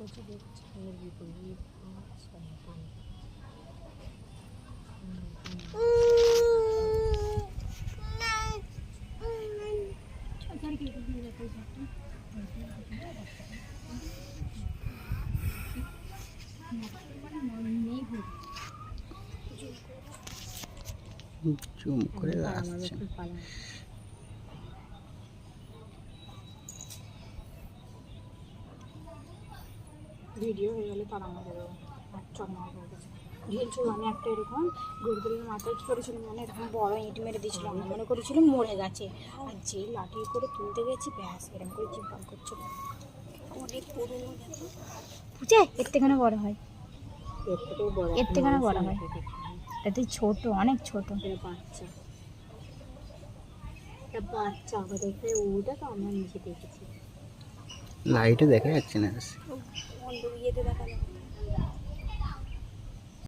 প্রচুর দেখছি মুরগি টুরগি মাছ পানি জুম করে আসছে। ভিডিও হয়ে গেলে তারা আমাদের চকমা হয়ে গেছে ঢিলছিল মানে একটা এরকম গরুদের মাথায় কী করেছিল মানে এরকম বড় ইট মেরে দিয়েছিল আমি মনে করেছিল মরে গেছে আর যে লাঠি করে তুলতে গেছি ব্যাস এরকম করে চিম্পাল করছিল অনেক পুরনো দেখো বুঝে এর থেকে বড় হয় এর থেকে বড় হয় এটা ছোট অনেক ছোট বাচ্চা একটা বাচ্চা আবার দেখে ওটা তো আমরা নিচে দেখেছি লাইটে দেখা যাচ্ছে না। ইয়েতে দেখা যাবে